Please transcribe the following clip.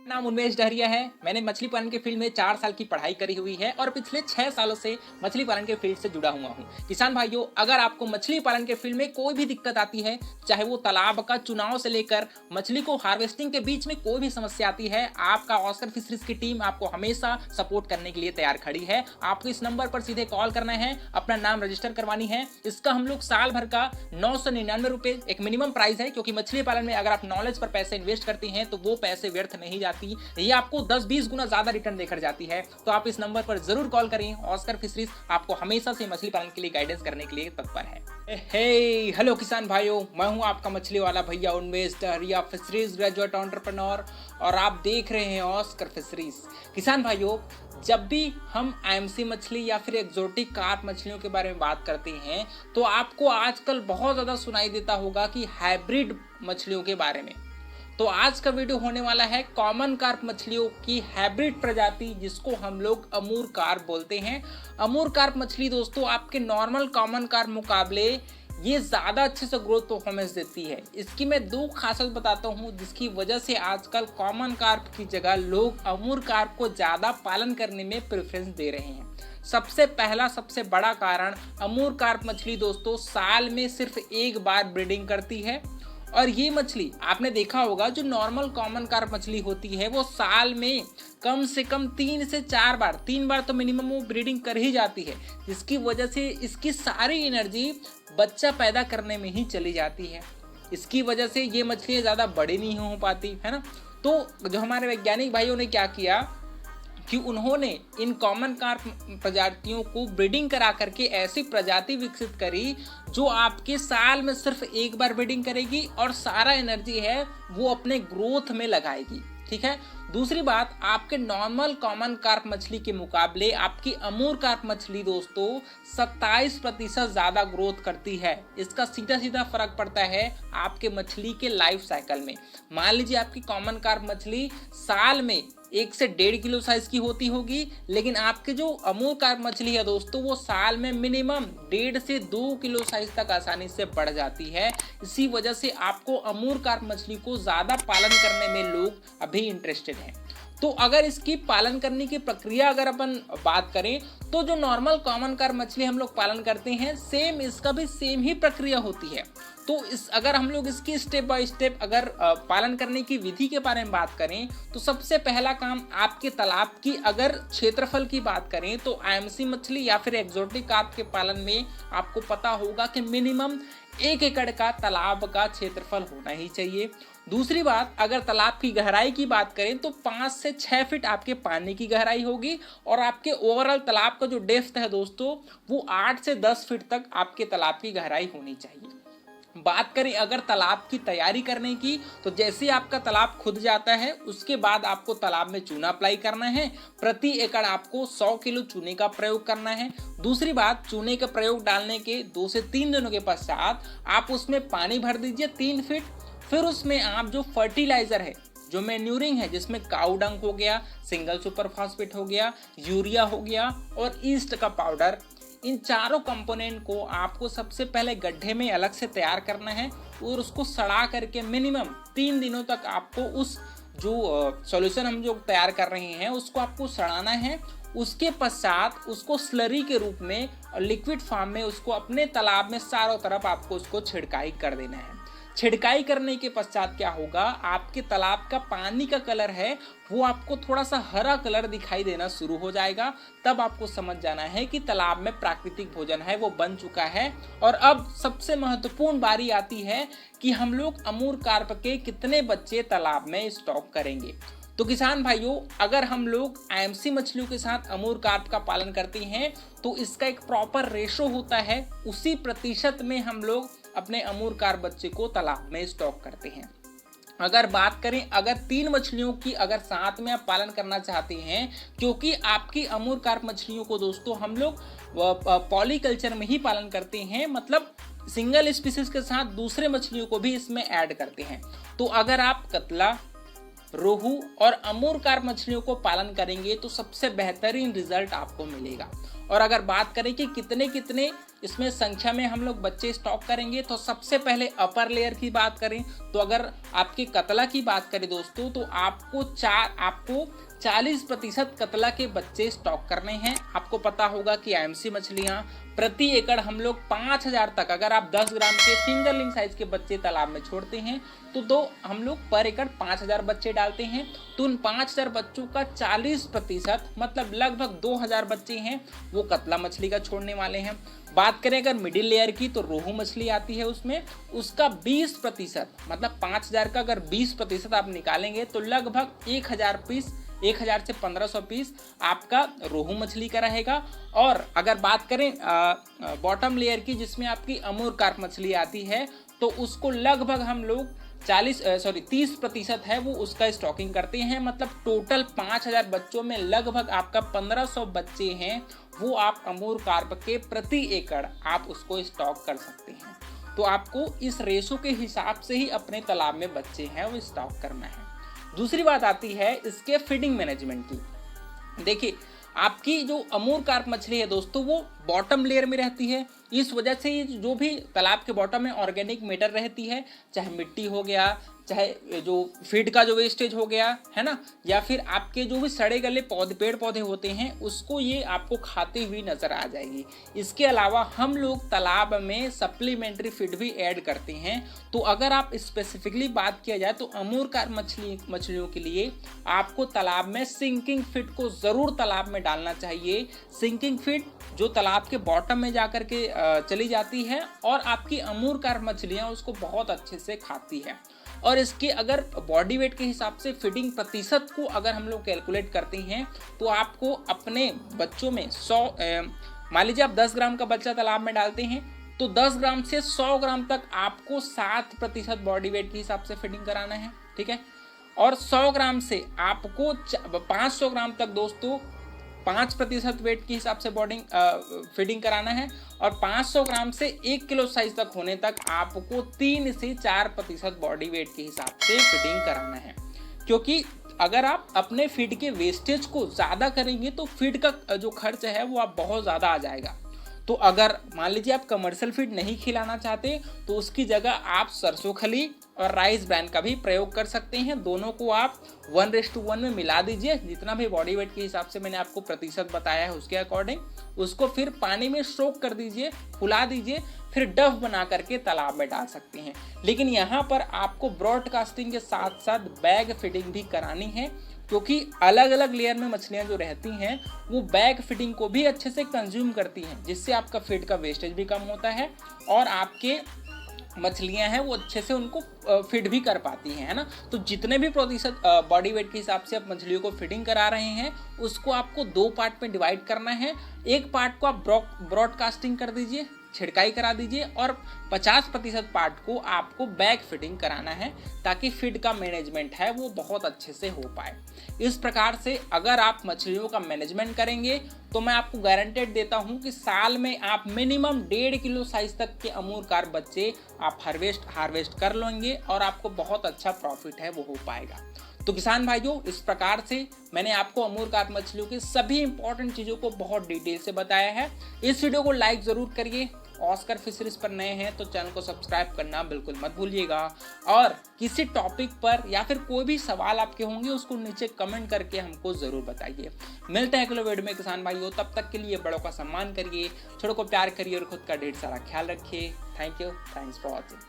नाम उन्मेष डहरिया है। मैंने मछली पालन के फील्ड में 4 साल की पढ़ाई करी हुई है और पिछले 6 सालों से मछली पालन के फील्ड से जुड़ा हुआ हूँ। किसान भाइयों, अगर आपको मछली पालन के फील्ड में कोई भी दिक्कत आती है, चाहे वो तालाब का चुनाव से लेकर मछली को हार्वेस्टिंग के बीच में कोई भी समस्या आती है, आपका ऑस्कर फिशरीज की टीम आपको हमेशा सपोर्ट करने के लिए तैयार खड़ी है। आपको इस नंबर पर सीधे कॉल करना है, अपना नाम रजिस्टर करवानी है। इसका हम लोग साल भर का 999 रुपए एक मिनिमम प्राइस है, क्योंकि मछली पालन में अगर आप नॉलेज पर पैसे इन्वेस्ट करती हैं तो वो पैसे व्यर्थ नहीं जाती, ये आपको 10-20 गुना ज्यादा रिटर्न देकर जाती है। तो आप इस नंबर पर जरूर कॉल करें। ऑस्कर फिशरीज आपको हमेशा से मछली पालन के लिए गाइडेंस करने के लिए तत्पर है। हेलो किसान भाइयों, मैं हूं आपका मछली वाला भैया उन्मेष डहरिया, फिशरीज ग्रेजुएट एंटरप्रेन्योर, और आप देख रहे हैं ऑस्कर फिशरीज। किसान भाइयों, जब भी हम आईएमसी मछली या फिर एक्जोटिक कार्प मछलियों के बारे में बात करते हैं तो आपको आजकल बहुत ज्यादा सुनाई देता होगा कि हाइब्रिड मछलियों के बारे में। तो आज का वीडियो होने वाला है कॉमन कार्प मछलियों की हाइब्रिड प्रजाति, जिसको हम लोग अमूर कार्प बोलते हैं। अमूर कार्प मछली दोस्तों आपके नॉर्मल कॉमन कार्प मुकाबले ये ज़्यादा अच्छे से ग्रोथ परफॉर्मेंस देती है। इसकी मैं 2 खासियत बताता हूँ जिसकी वजह से आजकल कॉमन कार्प की जगह लोग अमूर कार्प को ज़्यादा पालन करने में प्रेफरेंस दे रहे हैं। सबसे पहला सबसे बड़ा कारण, अमूर कार्प मछली दोस्तों साल में सिर्फ एक बार ब्रीडिंग करती है। और ये मछली आपने देखा होगा, जो नॉर्मल कॉमन कार्प मछली होती है वो साल में कम से कम 3 से 4 बार, 3 बार तो मिनिमम वो ब्रीडिंग कर ही जाती है, जिसकी वजह से इसकी सारी एनर्जी बच्चा पैदा करने में ही चली जाती है। इसकी वजह से ये मछलियाँ ज़्यादा बड़ी नहीं हो पाती है ना। तो जो हमारे वैज्ञानिक भाइयों ने क्या किया कि उन्होंने इन कॉमन कार्प प्रजातियों को ब्रीडिंग करा करके ऐसी प्रजाति विकसित करी जो आपके साल में सिर्फ एक बार ब्रीडिंग करेगी और सारा एनर्जी है वो अपने ग्रोथ में लगाएगी। ठीक है। दूसरी बात, आपके नॉर्मल कॉमन कार्प मछली के मुकाबले आपकी अमूर कार्प मछली दोस्तों 27% ज्यादा ग्रोथ करती है। इसका सीधा सीधा फर्क पड़ता है आपके मछली के लाइफ साइकिल में। मान लीजिए आपकी कॉमन कार्प मछली साल में 1 से 1.5 किलो साइज की होती होगी, लेकिन आपकी जो अमूर कार्प मछली है दोस्तों वो साल में मिनिमम 1.5 से 2 किलो साइज तक आसानी से बढ़ जाती है। इसी वजह से आपको अमूर कार्प मछली को ज्यादा पालन करने में लोग अभी इंटरेस्टेड हैं। तो अगर इसकी पालन करने की प्रक्रिया अगर अपन बात करें तो जो नॉर्मल कॉमन कार्प मछली हम लोग पालन करते हैं, सेम इसका भी सेम ही प्रक्रिया होती है। तो अगर हम लोग इसकी स्टेप बाय स्टेप अगर पालन करने की विधि के बारे में बात करें तो सबसे पहला काम, आपके तालाब की अगर क्षेत्रफल की बात करें तो आईएमसी मछली या फिर एक्सोटिक कार्प के पालन में आपको पता होगा कि मिनिमम 1 एकड़ का तालाब का क्षेत्रफल होना ही चाहिए। दूसरी बात, अगर तालाब की गहराई की बात करें तो 5 से 6 फीट आपके पानी की गहराई होगी और आपके ओवरऑल तालाब का जो डेप्थ है दोस्तों वो 8 से 10 फीट तक आपके तालाब की गहराई होनी चाहिए। बात करें अगर तालाब की तैयारी करने की, तो जैसे आपका तालाब खुद जाता है उसके बाद आपको तालाब में चूना अप्लाई करना है। प्रति एकड़ आपको 100 किलो चूने का प्रयोग करना है। दूसरी बात, चूने का प्रयोग डालने के 2 से 3 दिनों के पश्चात आप उसमें पानी भर दीजिए 3 फीट। फिर उसमें आप जो फर्टिलाइजर है, जो मैन्यूरिंग है, जिसमें काऊ डंग हो गया, सिंगल सुपर फास्फेट हो गया, यूरिया हो गया और ईस्ट का पाउडर, इन चारों कंपोनेंट को आपको सबसे पहले गड्ढे में अलग से तैयार करना है और उसको सड़ा करके मिनिमम 3 दिनों तक आपको उस जो सॉल्यूशन हम जो तैयार कर रहे हैं उसको आपको सड़ाना है। उसके पश्चात उसको स्लरी के रूप में और लिक्विड फॉर्म में उसको अपने तालाब में चारों तरफ आपको उसको छिड़काई कर देना है। छिड़काई करने के पश्चात क्या होगा, आपके तालाब का पानी का कलर है वो आपको थोड़ा सा हरा कलर दिखाई देना शुरू हो जाएगा। तब आपको समझ जाना है कि तालाब में प्राकृतिक भोजन है वो बन चुका है। और अब सबसे महत्वपूर्ण बारी आती है कि हम लोग अमूर कार्प के कितने बच्चे तालाब में स्टॉक करेंगे। तो किसान भाइयों, अगर हम लोग आईएमसी मछलियों के साथ अमूर कार्प का पालन करते हैं तो इसका एक प्रॉपर रेशो होता है, उसी प्रतिशत में हम लोग अपने अमूर कार्प बच्चे को तालाब में स्टॉक करते हैं। अगर बात करें अगर 3 मछलियों की अगर साथ में आप पालन करना चाहते हैं, क्योंकि आपकी अमूर कार्प मछलियों को दोस्तों हम लोग पॉलीकल्चर में ही पालन करते हैं, मतलब सिंगल स्पीसीज के साथ दूसरे मछलियों को भी इसमें ऐड करते हैं। तो अगर आप कतला, रोहू और अमूर कार्प मछलियों को पालन करेंगे तो सबसे बेहतरीन रिजल्ट आपको मिलेगा। और अगर बात करें कि कितने कितने इसमें संख्या में हम लोग बच्चे स्टॉक करेंगे, तो सबसे पहले अपर लेयर की बात करें तो अगर आपके कतला की बात करें दोस्तों, तो आपको 40% कतला के बच्चे स्टॉक करने हैं। आपको पता होगा कि आईएमसी मछलियां प्रति एकड़ हम लोग 5000 तक, अगर आप 10 ग्राम के फिंगरलिंग साइज के बच्चे तालाब में छोड़ते हैं तो हम लोग पर एकड़ 5000 बच्चे डालते हैं। तो उन 5000 बच्चों का 40% मतलब लगभग 2000 बच्चे हैं वो कतला मछली का छोड़ने वाले हैं। बात करें अगर मिडिल लेयर की, तो रोहू मछली आती है उसमें, उसका 20% मतलब 5000 का अगर 20% आप निकालेंगे तो लगभग 1000 पीस, 1000 से 1500 पीस आपका रोहू मछली का रहेगा। और अगर बात करें बॉटम लेयर की, जिसमें आपकी अमूर कार्प मछली आती है, तो उसको लगभग हम लोग 30% है वो उसका स्टॉकिंग करते हैं। मतलब टोटल 5000 बच्चों में लगभग आपका 1500 बच्चे हैं वो आप अमूर कार्प के प्रति एकड़ आप उसको स्टॉक कर सकते हैं। तो आपको इस रेशो के हिसाब से ही अपने तालाब में बच्चे हैं वो स्टॉक करना है। दूसरी बात आती है इसके फीडिंग मैनेजमेंट की। देखिए, आपकी जो अमूर कार्प मछली है दोस्तों, वो बॉटम लेयर में रहती है। इस वजह से जो भी तालाब के बॉटम में ऑर्गेनिक मैटर रहती है, चाहे मिट्टी हो गया, चाहे जो फीड का जो वेस्टेज हो गया है ना, या फिर आपके जो भी सड़े गले पेड़ पौधे होते हैं, उसको ये आपको खाते हुए नजर आ जाएगी। इसके अलावा हम लोग तालाब में सप्लीमेंट्री फीड भी ऐड करते हैं। तो अगर आप स्पेसिफिकली बात किया जाए तो अमूर कार्प मछलियों के लिए आपको तालाब में सिंकिंग फीड को जरूर तालाब में डालना चाहिए। सिंकिंग फीड जो तालाब के बॉटम में जाकर के चली जाती है और आपकी अमूर कार्प मछलियां उसको बहुत अच्छे से खाती है। और इसके अगर बॉडी वेट के हिसाब से फीडिंग प्रतिशत को अगर हम लोग कैलकुलेट करते हैं तो आपको अपने बच्चों में 100 मान लीजिए आप 10 ग्राम का बच्चा तालाब में डालते हैं, तो 10 ग्राम से 100 ग्राम तक आपको 7% बॉडी वेट के हिसाब से फीडिंग कराना है, ठीक है। और 100 ग्राम से आपको 500 ग्राम तक दोस्तों 5% वेट के हिसाब से फीडिंग कराना है। और 500 ग्राम से 1 किलो साइज तक होने तक आपको 3 से 4% बॉडी वेट के हिसाब से फीडिंग कराना है। क्योंकि अगर आप अपने फीड के वेस्टेज को ज़्यादा करेंगे तो फीड का जो खर्च है वो आप बहुत ज़्यादा आ जाएगा। तो अगर मान लीजिए आप कमर्शियल फीड नहीं खिलाना चाहते तो उसकी जगह आप सरसों खली और राइस ब्रान का भी प्रयोग कर सकते हैं। दोनों को आप 1:1 में मिला दीजिए, जितना भी बॉडी वेट के हिसाब से मैंने आपको प्रतिशत बताया है उसके अकॉर्डिंग उसको फिर पानी में सोक कर दीजिए, फुला दीजिए, फिर डफ बना करके तालाब में डाल सकते हैं। लेकिन यहाँ पर आपको ब्रॉडकास्टिंग के साथ साथ बैग फीडिंग भी करानी है, क्योंकि अलग अलग लेयर में मछलियां जो रहती हैं वो बैग फीडिंग को भी अच्छे से कंज्यूम करती हैं, जिससे आपका फीड का वेस्टेज भी कम होता है और आपके मछलियां हैं वो अच्छे से उनको फीड भी कर पाती हैं, है ना। तो जितने भी प्रतिशत बॉडी वेट के हिसाब से आप मछलियों को फीडिंग करा रहे हैं उसको आपको 2 पार्ट में डिवाइड करना है। एक पार्ट को आप ब्रॉडकास्टिंग कर दीजिए, छिड़काई करा दीजिए, और 50% पार्ट को आपको बैग फीडिंग कराना है ताकि फीड का मैनेजमेंट है वो बहुत अच्छे से हो पाए। इस प्रकार से अगर आप मछलियों का मैनेजमेंट करेंगे तो मैं आपको गारंटेड देता हूं कि साल में आप मिनिमम 1.5 किलो साइज तक के अमूर कार्प बच्चे आप हार्वेस्ट कर लेंगे और आपको बहुत अच्छा प्रॉफिट है वो हो पाएगा। तो किसान भाइयों, इस प्रकार से मैंने आपको अमूर कार्प मछलियों की सभी इंपॉर्टेंट चीज़ों को बहुत डिटेल से बताया है। इस वीडियो को लाइक ज़रूर करिए। ऑस्कर फिशरीज पर नए हैं तो चैनल को सब्सक्राइब करना बिल्कुल मत भूलिएगा। और किसी टॉपिक पर या फिर कोई भी सवाल आपके होंगे उसको नीचे कमेंट करके हमको ज़रूर बताइए। मिलते हैं अगले वीडियो में किसान भाइयों, तब तक के लिए बड़ों का सम्मान करिए, छोटों को प्यार करिए और खुद का ढेर सारा ख्याल रखिए। Thank you, thanks for watching.